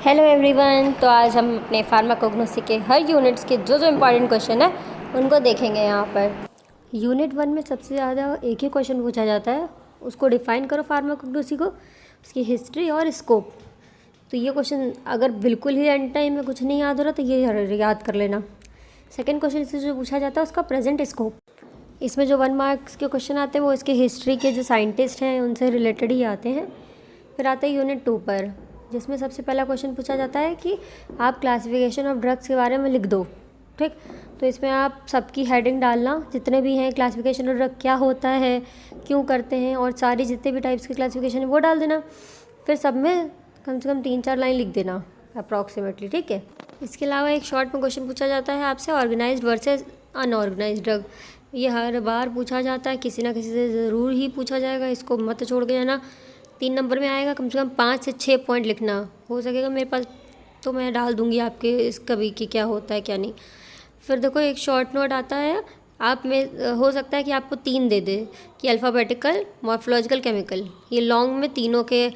Hello everyone. तो आज हम अपने फार्माकोग्नोसी के हर यूनिट्स के जो इम्पॉर्टेंट क्वेश्चन है उनको देखेंगे। यहाँ पर यूनिट 1 में सबसे ज़्यादा एक ही क्वेश्चन पूछा जाता है, उसको डिफ़ाइन करो फार्माकोग्नोसी को, उसकी हिस्ट्री और स्कोप। तो ये क्वेश्चन अगर बिल्कुल ही एंड टाइम में कुछ नहीं याद हो रहा तो ये याद कर लेना। सेकेंड क्वेश्चन इससे जो पूछा जाता है उसका प्रेजेंट स्कोप। इसमें जो 1 मार्क्स के क्वेश्चन आते हैं वो इसके हिस्ट्री के जो साइंटिस्ट हैं उनसे रिलेटेड ही आते हैं। फिर आते हैं यूनिट 2 पर, जिसमें सबसे पहला क्वेश्चन पूछा जाता है कि आप क्लासिफिकेशन ऑफ ड्रग्स के बारे में लिख दो। ठीक, तो इसमें आप सबकी हेडिंग डालना, जितने भी हैं क्लासिफिकेशन ऑफ ड्रग क्या होता है, क्यों करते हैं, और सारी जितने भी टाइप्स की क्लासिफिकेशन है वो डाल देना। फिर सब में कम से कम 3-4 लाइन लिख देना अप्रॉक्सीमेटली। ठीक है, इसके अलावा एक शॉर्ट में क्वेश्चन पूछा जाता है आपसे ऑर्गेनाइज्ड वर्सेस अनऑर्गेनाइज्ड ड्रग। ये हर बार पूछा जाता है, किसी ना किसी से ज़रूर ही पूछा जाएगा, इसको मत छोड़ के जाना। 3 नंबर में आएगा, कम से कम 5 से 6 पॉइंट लिखना हो सकेगा मेरे पास तो मैं डाल दूंगी आपके इस कभी कि क्या होता है क्या नहीं। फिर देखो एक शॉर्ट नोट आता है आप में, हो सकता है कि आपको 3 दे दे कि अल्फ़ाबेटिकल, मॉर्फोलॉजिकल, केमिकल, ये लॉन्ग में तीनों के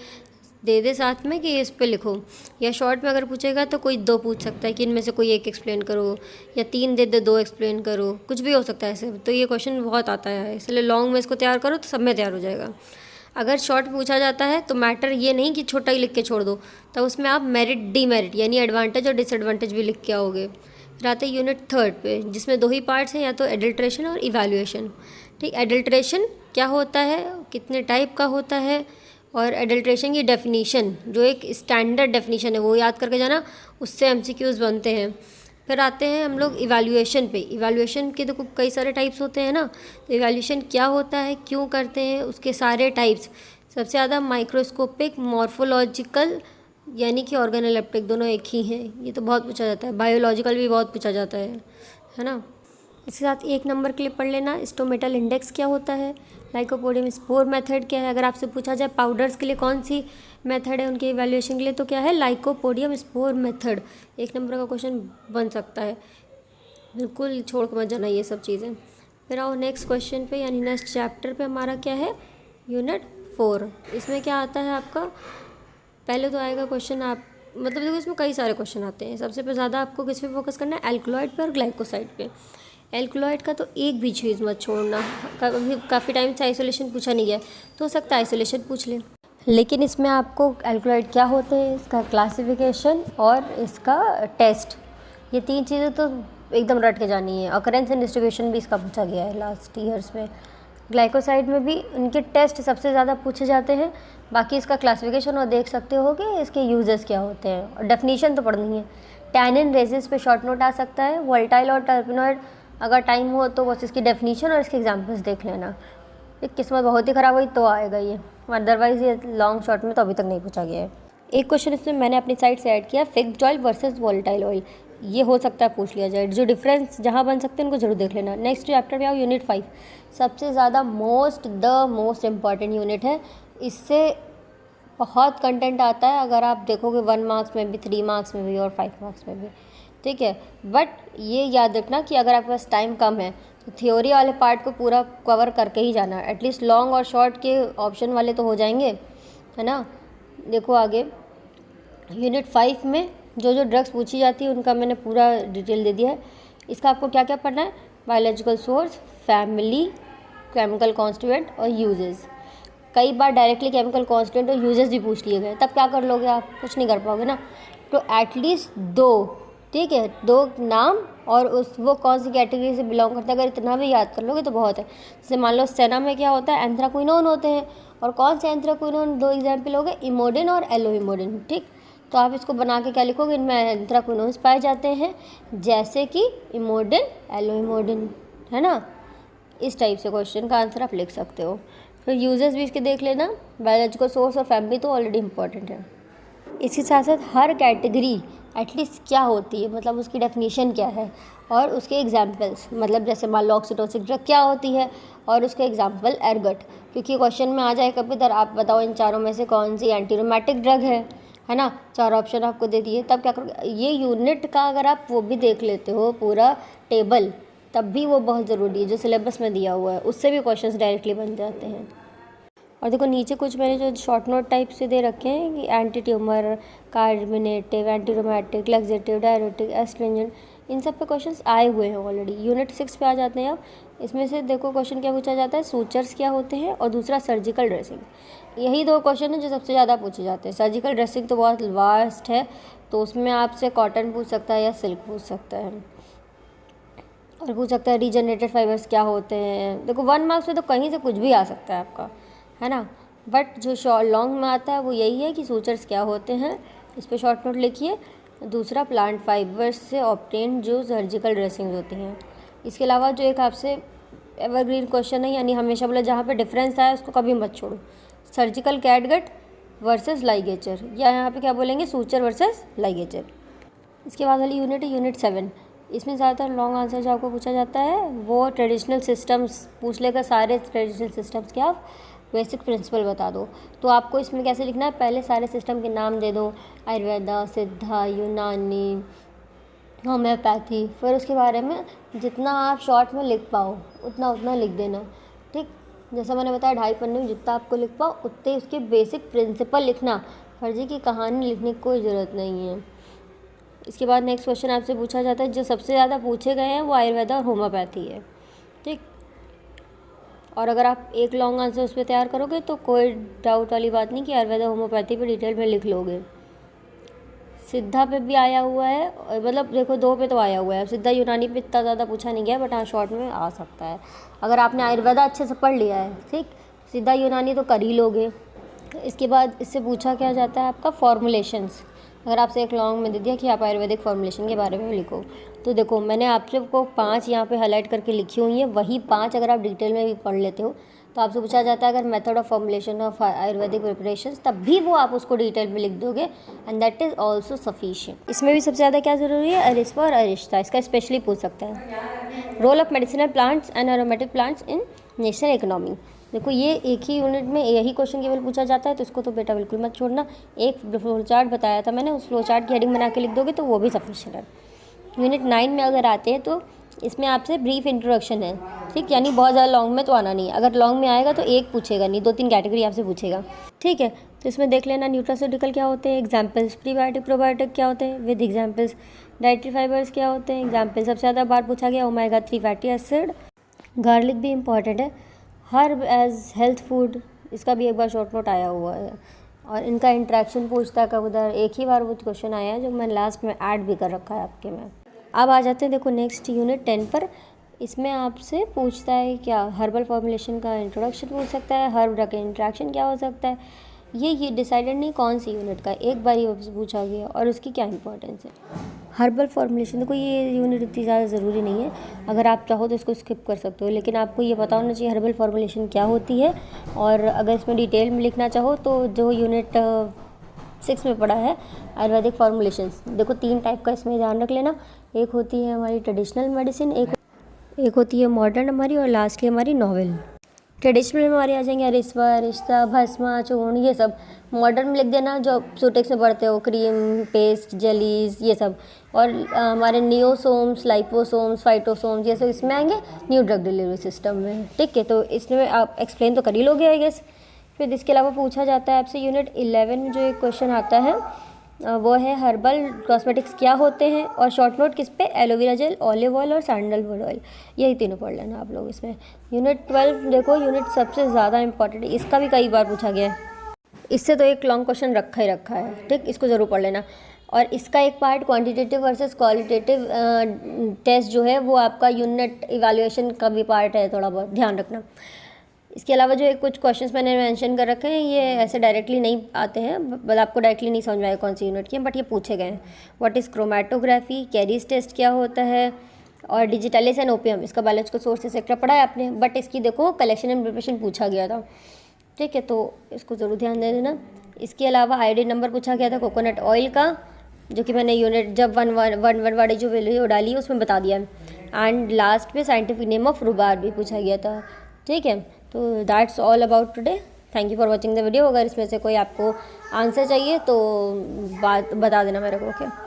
दे दे साथ में कि इस पे लिखो। या शॉर्ट में अगर पूछेगा तो कोई 2 पूछ सकता है कि इनमें से कोई एक एक्सप्लेन करो, या 3 दे दे 2 एक्सप्लेन करो, कुछ भी हो सकता है ऐसे। तो ये क्वेश्चन बहुत आता है, इसलिए लॉन्ग में इसको तैयार करो तो सब में तैयार हो जाएगा। अगर शॉर्ट पूछा जाता है तो मैटर ये नहीं कि छोटा ही लिख के छोड़ दो, तो उसमें आप मेरिट डीमेरिट यानी एडवांटेज और डिसएडवांटेज भी लिख के आओगे। फिर आते हैं यूनिट 3 पे, जिसमें 2 ही पार्ट्स हैं, या तो एडल्ट्रेशन और इवैल्यूएशन। ठीक, एडल्ट्रेशन क्या होता है, कितने टाइप का होता है, और एडल्ट्रेशन की डेफिनीशन जो एक स्टैंडर्ड डेफिनीशन है वो याद करके जाना, उससे एमसीक्यूज बनते हैं। फिर आते हैं हम लोग इवैल्यूएशन पे। इवैल्यूएशन के देखो कई सारे टाइप्स होते हैं ना, तो इवैल्यूएशन क्या होता है, क्यों करते हैं, उसके सारे टाइप्स। सबसे ज़्यादा माइक्रोस्कोपिक, मॉर्फोलॉजिकल यानी कि ऑर्गेनोलेप्टिक, दोनों एक ही हैं, ये तो बहुत पूछा जाता है। बायोलॉजिकल भी बहुत पूछा जाता है ना। इसके साथ 1 नंबर के लिए पढ़ लेना स्टोमेटल इंडेक्स क्या होता है, लाइकोपोडियम स्पोर मेथड क्या है। अगर आपसे पूछा जाए पाउडर्स के लिए कौन सी मेथड है उनके इवैल्यूएशन के लिए, तो क्या है, लाइकोपोडियम स्पोर मेथड। 1 नंबर का क्वेश्चन बन सकता है, बिल्कुल छोड़ के मत जाना ये सब चीज़ें। फिर आओ नेक्स्ट क्वेश्चन पे, यानी नेक्स्ट चैप्टर पे हमारा क्या है, यूनिट 4। इसमें क्या आता है आपका, पहले तो आएगा क्वेश्चन आप मतलब देखो इसमें कई सारे क्वेश्चन आते हैं। सबसे ज़्यादा आपको किस पे फोकस करना है, एल्कलॉइड पे और ग्लाइकोसाइड पे। एल्कलॉइड का तो एक भी चीज़ मत छोड़ना, काफ़ी टाइम से आइसोलेशन पूछा नहीं गया, तो हो सकता है आइसोलेशन पूछ ले, लेकिन इसमें आपको एल्कलॉइड क्या होते हैं, इसका क्लासिफिकेशन और इसका टेस्ट, ये 3 चीज़ें तो एकदम रट के जानी है। ऑकरेंस एंड डिस्ट्रीब्यूशन भी इसका पूछा गया है लास्ट ईयर्स में। ग्लाइकोसाइड में भी इनके टेस्ट सबसे ज़्यादा पूछे जाते हैं, बाकी इसका क्लासिफिकेशन और देख सकते हो कि इसके यूजेस क्या होते हैं, और डेफिनीशन तो पढ़नी है। टैनिन रेजिस पे शॉर्ट नोट आ सकता है। वोल्टाइल और टर्पिनॉइड अगर टाइम हो तो बस इसकी डेफिनीशन और इसके एग्जाम्पल्स देख लेना। किस्मत बहुत ही ख़राब हुई तो आएगा ये, अदरवाइज़ ये लॉन्ग शॉर्ट में तो अभी तक नहीं पूछा गया है। एक क्वेश्चन इसमें मैंने अपनी साइड से ऐड किया, fixed oil versus volatile oil, ये हो सकता है पूछ लिया जाए। जो डिफरेंस जहाँ बन सकते हैं उनको जरूर देख लेना। नेक्स्ट चैप्टर में आओ यूनिट 5, सबसे ज़्यादा मोस्ट इम्पॉर्टेंट यूनिट है। इससे बहुत कंटेंट आता है, अगर आप देखोगे 1 मार्क्स में भी, 3 मार्क्स में भी और 5 मार्क्स में भी। ठीक है, बट ये याद रखना कि अगर आपके पास टाइम कम है तो थ्योरी वाले पार्ट को पूरा कवर करके ही जाना। एटलीस्ट लॉन्ग और शॉर्ट के ऑप्शन वाले तो हो जाएंगे, है ना। देखो आगे यूनिट 5 में जो ड्रग्स पूछी जाती है उनका मैंने पूरा डिटेल दे दिया है। इसका आपको क्या क्या पढ़ना है, biological source, family, chemical constituent और यूजेस। कई बार डायरेक्टली केमिकल कॉन्स्टिट्यूएंट और यूजेस भी पूछ लिए गए, तब क्या कर लोगे आप, कुछ नहीं कर पाओगे ना। तो एटलीस्ट 2, ठीक है, 2 नाम और वो कौन सी कैटेगरी से बिलोंग करता है, अगर इतना भी याद कर लोगे तो बहुत है। जैसे मान लो सेना में क्या होता है, एंथ्राक्विनोन होते हैं, और कौन से एंथ्राक्विनोन, 2 एग्जाम्पल हो गए, इमोडिन और एलोइमोडिन। ठीक, तो आप इसको बना के क्या लिखोगे, इनमें एंथ्राक्विनोन्स पाए जाते हैं, जैसे कि इमोडिन, एलोइमोडिन, है ना। इस टाइप से क्वेश्चन का आंसर आप लिख सकते हो। फिर यूजेस भी इसके देख लेना, बायोलॉजिकल सोर्स और फैमिली तो ऑलरेडी इंपॉर्टेंट है। इसके साथ साथ हर कैटेगरी एटलीस्ट क्या होती है, मतलब उसकी डेफिनेशन क्या है, और उसके एग्जाम्पल्स, मतलब जैसे मान लो ऑक्सीटोसिक ड्रग क्या होती है और उसके एग्जाम्पल एर्गट, क्योंकि क्वेश्चन में आ जाए कभी इधर आप बताओ इन चारों में से कौन सी एंटीरोमेटिक ड्रग है ना। 4 ऑप्शन आपको दे दिए, तब क्या करोगे, ये यूनिट का अगर आप वो भी देख लेते हो पूरा टेबल, तब भी वो बहुत ज़रूरी है जो सिलेबस में दिया हुआ है, उससे भी क्वेश्चंस डायरेक्टली बन जाते हैं। और देखो नीचे कुछ मैंने जो शॉर्ट नोट टाइप से दे रखे हैं कि anti tumour, carminative, anti rheumatic, laxative, diuretic, astringent, इन सब पे क्वेश्चंस आए हुए हैं ऑलरेडी। यूनिट 6 पे आ जाते हैं अब। इसमें से देखो क्वेश्चन क्या पूछा जाता है, सूचर्स क्या होते हैं, और दूसरा सर्जिकल ड्रेसिंग। यही दो क्वेश्चन हैं जो सबसे ज़्यादा पूछे जाते हैं। सर्जिकल ड्रेसिंग तो बहुत वास्ट है, तो उसमें आपसे कॉटन पूछ सकता है या सिल्क पूछ सकता है, और पूछ सकता है रीजनरेटेड फाइबर्स क्या होते हैं। देखो 1 मार्क्स में तो कहीं से कुछ भी आ सकता है आपका, है ना। बट जो लॉन्ग में आता है वो यही है कि सूचर्स क्या होते हैं, इस पर शॉर्ट नोट लिखिए। दूसरा प्लांट फाइबर्स से ऑब्टेन जो सर्जिकल ड्रेसिंग होती हैं। इसके अलावा जो एक आपसे एवरग्रीन क्वेश्चन है, यानी हमेशा बोला जहाँ पे डिफरेंस आया उसको कभी मत छोड़ो, सर्जिकल कैटगट वर्सेस लाइगेचर, या यहाँ पे क्या बोलेंगे, सूचर वर्सेस लाइगेचर। इसके बाद वाली यूनिट है यूनिट 7। इसमें ज़्यादातर लॉन्ग आंसर जो आपको पूछा जाता है वो ट्रेडिशनल सिस्टम्स पूछ लेगा, सारे ट्रेडिशनल सिस्टम्स के आप बेसिक प्रिंसिपल बता दो। तो आपको इसमें कैसे लिखना है, पहले सारे सिस्टम के नाम दे दो, आयुर्वेदा, सिद्धा, यूनानी, होम्योपैथी, फिर उसके बारे में जितना आप शॉर्ट में लिख पाओ उतना लिख देना, ठीक। जैसा मैंने बताया 2.5 पन्ने में जितना आपको लिख पाओ उतने उसके बेसिक प्रिंसिपल लिखना, फर्जी की कहानी लिखने की कोई ज़रूरत नहीं है। इसके बाद नेक्स्ट क्वेश्चन आपसे पूछा जाता है, जो सबसे ज़्यादा पूछे गए हैं वो आयुर्वेदा और होम्योपैथी है, ठीक। और अगर आप एक लॉन्ग आंसर उस पर तैयार करोगे तो कोई डाउट वाली बात नहीं कि आयुर्वेदा होम्योपैथी पे डिटेल में लिख लोगे। सिद्धा पे भी आया हुआ है, मतलब देखो 2 पे तो आया हुआ है। सिद्धा यूनानी पे इतना ज़्यादा पूछा नहीं गया, बट हाँ शॉर्ट में आ सकता है अगर आपने आयुर्वेदा अच्छे से पढ़ लिया है, ठीक। सिद्धा यूनानी तो कर ही लोगे। इसके बाद इससे पूछा क्या जाता है आपका फॉर्मुलेशंस। अगर आपसे एक लॉन्ग में दे दिया कि आप आयुर्वेदिक फॉर्मुलेशन के बारे में लिखो, तो देखो मैंने आपसे को 5 यहाँ पे हाईलाइट करके लिखी हुई है, वही 5 अगर आप डिटेल में भी पढ़ लेते हो तो आपसे पूछा जाता है अगर method of formulation of Ayurvedic preparation, तब भी वो आप उसको डिटेल में लिख दोगे, and that is also sufficient. इसमें भी सबसे ज़्यादा क्या ज़रूरी है, अरिस्पा और अरिष्टा, इसका स्पेशली पूछ सकता है। Role of medicinal plants and aromatic plants in national economy. देखो ये एक ही यूनिट में यही क्वेश्चन केवल पूछा जाता है, तो इसको तो बेटा बिल्कुल मत छोड़ना। एक फ्लो चार्ट बताया था मैंने, उस फ्लो चार्ट की हेडिंग बना के लिख दोगे तो वो भी सफिशिएंट है। यूनिट 9 में अगर आते हैं तो इसमें आपसे ब्रीफ इंट्रोडक्शन है, ठीक, यानी बहुत ज़्यादा लॉन्ग में तो आना नहीं है। अगर लॉन्ग में आएगा तो एक पूछेगा नहीं, 2-3 कैटेगरी आपसे पूछेगा, ठीक है। तो इसमें देख लेना न्यूट्रास्यूटिकल क्या होते हैं, एग्जाम्पल्स, प्रीबायोटिक प्रोबायोटिक क्या होते हैं विद एग्जाम्पल्स, डाइटरी फाइबर्स क्या होते हैं, एग्जाम्पल सबसे ज़्यादा बार पूछा गया ओमेगा 3 फैटी एसिड। गार्लिक भी इंपॉर्टेंट है, हर्ब एज हेल्थ फूड, इसका भी एक बार शॉर्ट नोट आया हुआ है, और इनका इंट्रैक्शन पूछता है कब उधर, एक ही बार वो क्वेश्चन आया है जो मैं लास्ट में ऐड भी कर रखा है आपके में। अब आ जाते हैं देखो नेक्स्ट यूनिट 10 पर। इसमें आपसे पूछता है क्या, हर्बल फॉर्मुलेशन का इंट्रोडक्शन पूछ सकता है, हर्ब ड्रग इंट्रैक्शन क्या हो सकता है। ये डिसाइडेड नहीं कौन सी यूनिट का, एक बार ही पूछा गया और उसकी क्या इंपॉर्टेंस है। हर्बल फॉर्मुलेशन, देखो ये यूनिट इतनी ज़्यादा ज़रूरी नहीं है, अगर आप चाहो तो इसको स्किप कर सकते हो, लेकिन आपको ये पता होना चाहिए हर्बल फॉर्मुलेशन क्या होती है। और अगर इसमें डिटेल में लिखना चाहो तो जो यूनिट 6 में पड़ा है आयुर्वेदिक फॉर्मुलेशंस, देखो 3 टाइप का इसमें ध्यान रख लेना। एक होती है हमारी ट्रेडिशनल मेडिसिन, एक होती है मॉडर्न हमारी, और लास्टली हमारी नॉवेल। ट्रेडिशनल में हमारे आ जाएंगे अरिस्वा, रिश्ता, भस्मा, चूर्ण, ये सब। मॉडर्न में लिख देना जो सूटेक्स में पढ़ते हो, क्रीम, पेस्ट, जेलीज, ये सब। और हमारे नियोसोम्स, लाइपोसोम्स, फाइटोसोम्स, ये सब इसमें आएंगे न्यू ड्रग डिलीवरी सिस्टम में, ठीक है। तो इसमें आप एक्सप्लेन तो कर ही लोगे आई गेस। फिर इसके अलावा पूछा जाता है आपसे यूनिट 11 में जो एक क्वेश्चन आता है वो है हर्बल कॉस्मेटिक्स क्या होते हैं, और शॉर्ट नोट किस पे, एलोवेरा जेल, ऑलिव ऑयल और सैंडलवुड ऑयल, यही तीनों पढ़ लेना आप लोग इसमें। यूनिट 12 देखो यूनिट सबसे ज़्यादा इंपॉर्टेंट है, इसका भी कई बार पूछा गया है, इससे तो एक लॉन्ग क्वेश्चन रखा ही रखा है, ठीक, इसको ज़रूर पढ़ लेना। और इसका एक part quantitative versus qualitative test जो है वो आपका यूनिट इवैल्यूएशन का भी पार्ट है, थोड़ा बहुत ध्यान रखना। इसके अलावा जो एक कुछ क्वेश्चंस मैंने मेंशन कर रखे हैं ये ऐसे डायरेक्टली नहीं आते हैं, बट आपको डायरेक्टली नहीं समझ में आएगा कौन सी यूनिट की है, बट ये पूछे गए हैं। What is chromatography, caries test क्या होता है, और डिजिटलिस एंड ओपियम, इसका बायोलॉजिकल सोर्सेस एक्स्ट्रा पढ़ा है आपने, बट इसकी देखो कलेक्शन एंड प्रिपरेशन पूछा गया था, ठीक है, तो इसको ज़रूर ध्यान दे देना। इसके अलावा आईडी नंबर पूछा गया था कोकोनट ऑयल का, जो कि मैंने यूनिट जब 1 वाली जो वीडियो डाली है उसमें बता दिया। एंड लास्ट में साइंटिफिक नेम ऑफ रुबार भी पूछा गया था, ठीक है। तो that's all about today, thank you for watching the video. अगर इसमें से कोई आपको आंसर चाहिए तो बात बता देना मेरे को, ओके।